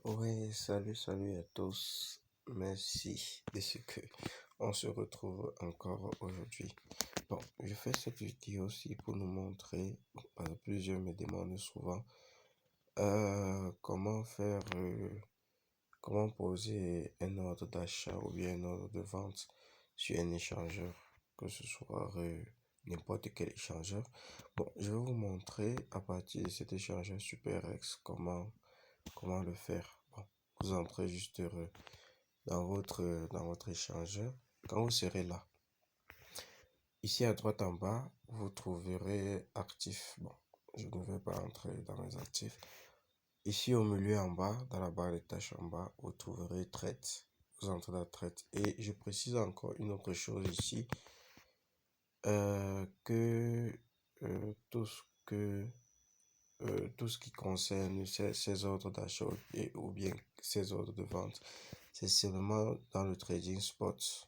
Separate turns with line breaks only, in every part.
Oui, salut à tous. Merci de ce que on se retrouve encore aujourd'hui. Bon, je fais cette vidéo aussi pour nous montrer, parce que plusieurs me demandent souvent, comment faire, comment poser un ordre d'achat ou bien un ordre de vente sur un échangeur, que ce soit n'importe quel échangeur. Bon, je vais vous montrer à partir de cet échangeur SuperX comment le faire. Bon, vous entrez juste dans votre échangeur. Quand vous serez là, ici à droite en bas, vous trouverez actifs. Bon, je ne vais pas entrer dans mes actifs. Ici au milieu en bas, dans la barre de tâches en bas, vous trouverez traite. Vous entrez dans traite. Et je précise encore une autre chose ici, que tout ce tout ce qui concerne ces ordres d'achat ou bien ces ordres de vente, c'est seulement dans le trading spot.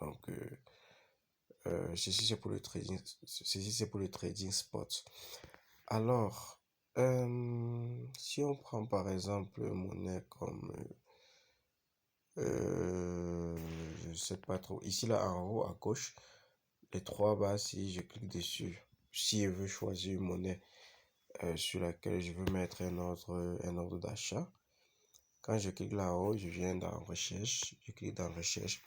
Donc, ceci c'est pour le trading spot. Alors, si on prend par exemple une monnaie comme, je ne sais pas trop, ici là en haut à gauche, les trois barres, si je clique dessus, si je veux choisir une monnaie sur laquelle je veux mettre un ordre d'achat. Quand je clique là-haut, je viens dans recherche, je clique dans recherche.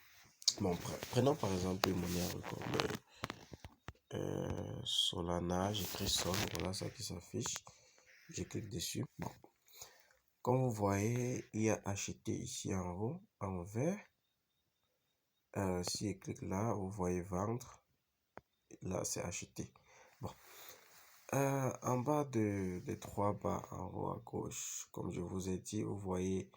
Bon, prenons par exemple une monnaie comme Solana, j'écris Sol, voilà ça qui s'affiche. Je clique dessus. Bon, comme vous voyez, il y a acheter ici en haut, en vert. Si je clique là, vous voyez vendre. Là, c'est acheter. Bon, en bas des trois barres en haut à gauche, comme je vous ai dit, vous voyez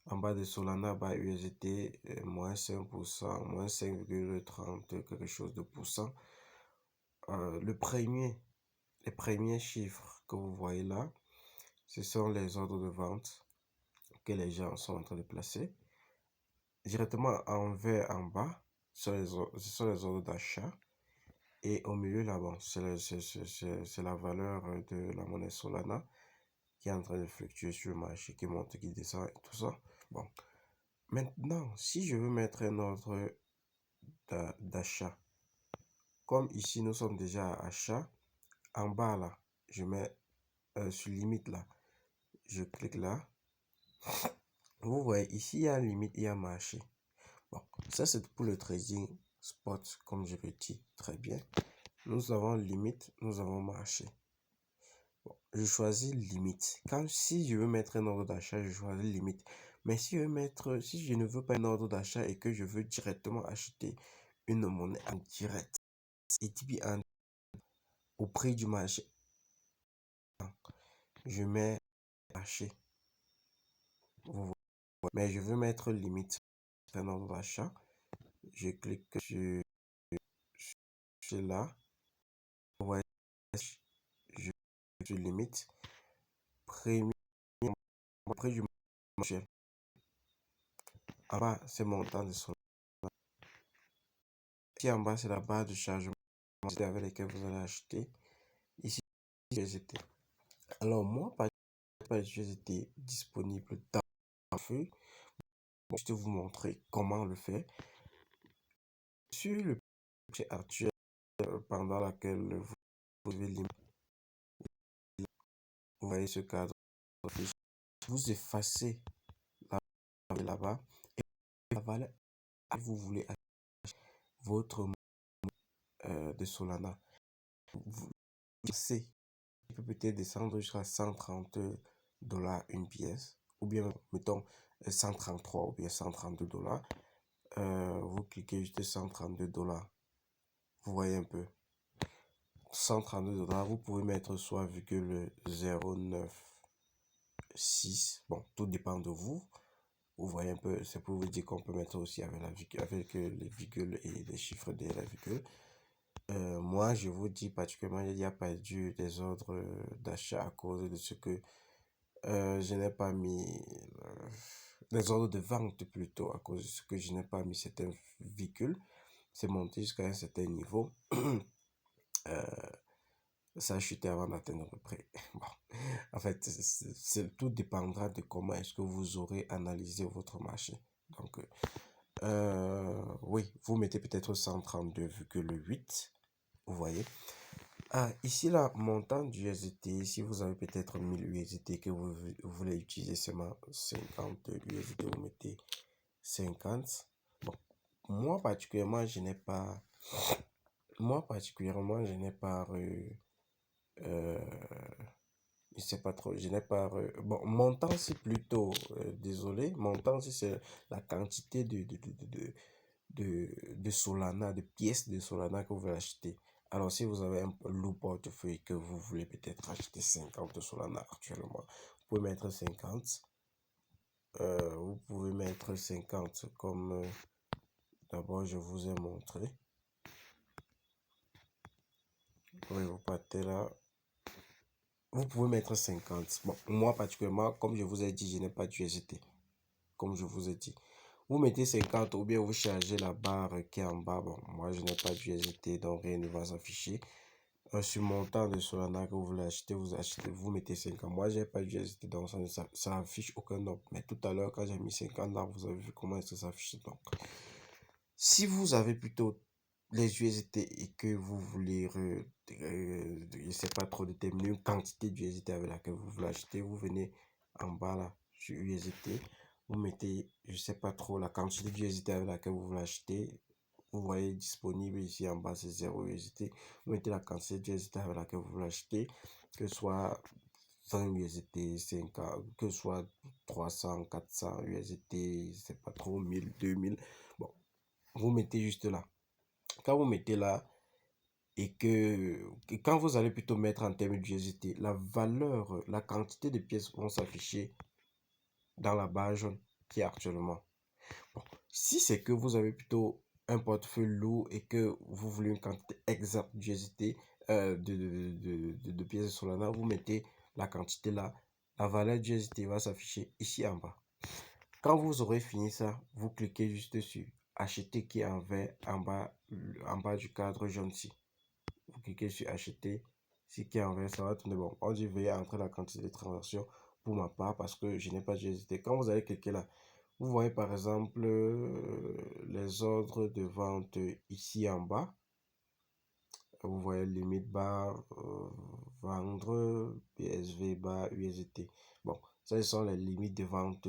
en bas de Solana, bas USDT, moins 5%, moins 5,30, quelque chose de pourcent. Les premiers chiffres que vous voyez là, ce sont les ordres de vente que les gens sont en train de placer. Directement en vert en bas, ce sont les ordres d'achat. Et au milieu là-bas, c'est la valeur de la monnaie Solana qui est en train de fluctuer sur le marché, qui monte, qui descend et tout ça. Bon, maintenant, si je veux mettre un ordre d'achat, comme ici nous sommes déjà à achat, en bas là, je mets sur limite là, je clique là. Vous voyez ici, il y a limite, il y a marché. Bon, ça c'est pour le trading spot, comme je le dis très bien. Nous avons limite, nous avons marché. Bon, je choisis limite. Si je veux mettre un ordre d'achat, je choisis limite. Mais si je ne veux pas un ordre d'achat et que je veux directement acheter une monnaie en direct, et puis au prix du marché, je mets marché. Mais je veux mettre limite un ordre d'achat. Je clique sur là. Vous voyez, je sur limite. Prix du marché. En bas, c'est montant de son. Ici en bas, c'est la barre de chargement avec laquelle vous allez acheter. Ici, USDT. Alors, moi, pas USDT disponible dans le feu. Je vais vous montrer comment le faire. Sur le marché actuel, pendant laquelle vous pouvez limiter, vous voyez ce cadre. Vous effacez là-bas et la valeur que vous voulez acheter votre de Solana. Vous savez, il peut peut-être descendre jusqu'à 130 dollars une pièce, ou bien mettons 133 ou bien 132 dollars. Vous cliquez juste 132 dollars. Vous voyez un peu. 132 dollars, vous pouvez mettre soit 0,096. Bon, tout dépend de vous. Vous voyez un peu, c'est pour vous dire qu'on peut mettre aussi avec les virgules et les chiffres de la virgule. Moi, je vous dis particulièrement, il n'y a pas eu des ordres d'achat à cause de ce que je n'ai pas mis des ordres de vente plutôt à cause de ce que je n'ai pas mis certains véhicules. C'est monté jusqu'à un certain niveau. ça a chuté avant d'atteindre le prix. Bon, en fait, tout dépendra de comment est-ce que vous aurez analysé votre marché. Donc, oui, vous mettez peut-être 132,8, vous voyez. Ici, là, montant du USDT, si vous avez peut-être 1000 USDT que vous voulez utiliser seulement 50 USDT, vous mettez 50. Bon, moi particulièrement, je n'ai pas, euh, je sais pas trop, je n'ai pas, bon, montant c'est plutôt, désolé, montant c'est la quantité de Solana, de pièces de Solana que vous voulez acheter. Alors, si vous avez un lourd portefeuille que vous voulez peut-être acheter 50 Solana actuellement, vous pouvez mettre 50. Vous pouvez mettre 50 comme d'abord je vous ai montré. Oui, vous partez là. Vous pouvez mettre 50. Bon, moi particulièrement, comme je vous ai dit, je n'ai pas d'USDT. Comme je vous ai dit. Vous mettez 50 ou bien vous chargez la barre qui est en bas. Bon, moi je n'ai pas d'USDT, donc rien ne va s'afficher. Sur montant de Solana que vous voulez acheter, vous achetez, vous mettez 50. Moi, j'ai pas d'USDT, donc ça affiche aucun nom. Mais tout à l'heure, quand j'ai mis 50 là, vous avez vu comment est-ce que ça affiche. Donc, si vous avez plutôt les USDT et que vous voulez, je sais pas trop, déterminer une quantité d'USDT avec laquelle vous voulez acheter, vous venez en bas là, sur USDT, vous mettez, je sais pas trop, la quantité d'USDT avec laquelle vous voulez acheter. Vous voyez disponible ici en bas, c'est 0 USDT. Vous mettez la quantité d'USDT avec laquelle vous voulez acheter, que ce soit 100 USDT, 50, que ce soit 300, 400 USDT, c'est pas trop, 1000, 2000. Bon, vous mettez juste là. Quand vous mettez là, et que quand vous allez plutôt mettre en termes d'USDT, la valeur, la quantité de pièces vont s'afficher dans la barre jaune qui est actuellement. Bon, si c'est que vous avez plutôt un portefeuille lourd et que vous voulez une quantité exacte d'USDT, de pièces de Solana, vous mettez la quantité là, la valeur d'USDT va s'afficher ici en bas. Quand vous aurez fini ça, vous cliquez juste sur acheter qui est en vert en bas du cadre jaune-ci. Vous cliquez sur acheter, ce qui est en vert, ça va tourner. Bon, on dit veuillez entrer la quantité de transactions pour ma part parce que je n'ai pas d'USDT. Quand vous allez cliquer là, vous voyez par exemple les ordres de vente ici en bas. Vous voyez limite bar, vendre, PSV bar, USDT. Bon, ça ce sont les limites de vente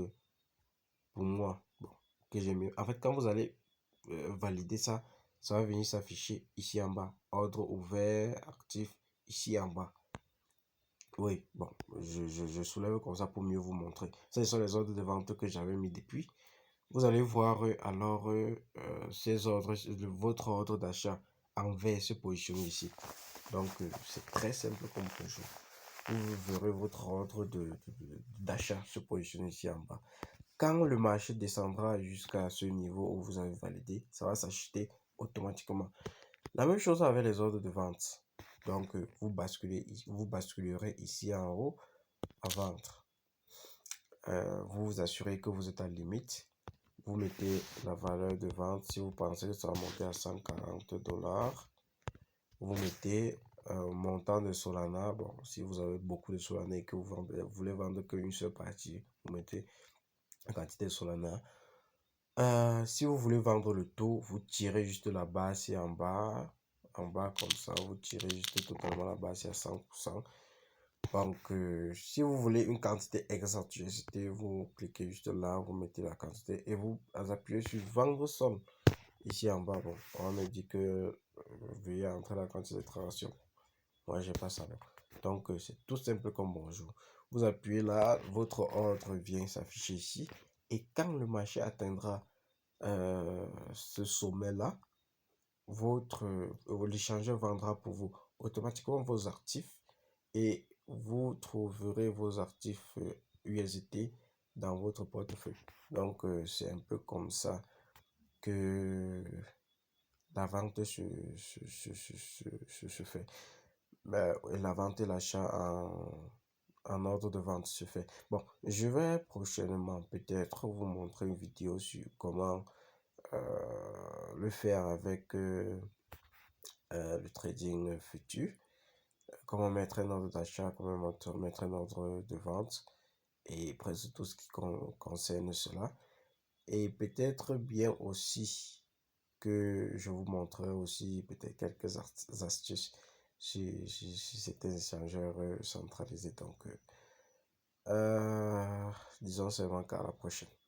pour moi. Bon, que j'ai mis. En fait, quand vous allez valider ça, ça va venir s'afficher ici en bas. Ordre ouvert, actif, ici en bas. Oui, bon, je soulève comme ça pour mieux vous montrer. Ça, ce sont les ordres de vente que j'avais mis depuis. Vous allez voir alors ces ordres, votre ordre d'achat en vert se positionner ici. Donc, c'est très simple comme bonjour. Vous verrez votre ordre d'achat se positionner ici en bas. Quand le marché descendra jusqu'à ce niveau où vous avez validé, ça va s'acheter automatiquement. La même chose avec les ordres de vente. Donc, vous basculerez ici en haut à vendre. Vous vous assurez que vous êtes à limite. Vous mettez la valeur de vente. Si vous pensez que ça va monter à 140 $, vous mettez montant de Solana. Bon, si vous avez beaucoup de Solana et que vous voulez vendre qu'une seule partie, vous mettez la quantité de Solana. Si vous voulez vendre le tout, vous tirez juste la base et en bas comme ça, vous tirez juste totalement la base à 100%. Donc, si vous voulez une quantité exacte d'USDT, vous cliquez juste là, vous mettez la quantité et vous appuyez sur vendre somme. Ici en bas, bon, on me dit que veuillez entrer la quantité de transaction. Moi, j'ai pas ça. Donc, c'est tout simple comme bonjour. Vous appuyez là, votre ordre vient s'afficher ici. Et quand le marché atteindra ce sommet-là, l'échangeur vendra pour vous automatiquement vos actifs et vous trouverez vos actifs USDT dans votre portefeuille. Donc, c'est un peu comme ça que la vente se fait. La vente et l'achat en ordre de vente se fait. Bon, je vais prochainement peut-être vous montrer une vidéo sur comment le faire avec le trading futur, comment mettre un ordre d'achat, comment mettre un ordre de vente, et presque tout ce qui concerne cela. Et peut-être bien aussi que je vous montrerai aussi peut-être quelques astuces sur certains échangeurs centralisés. Donc, disons seulement qu'à la prochaine.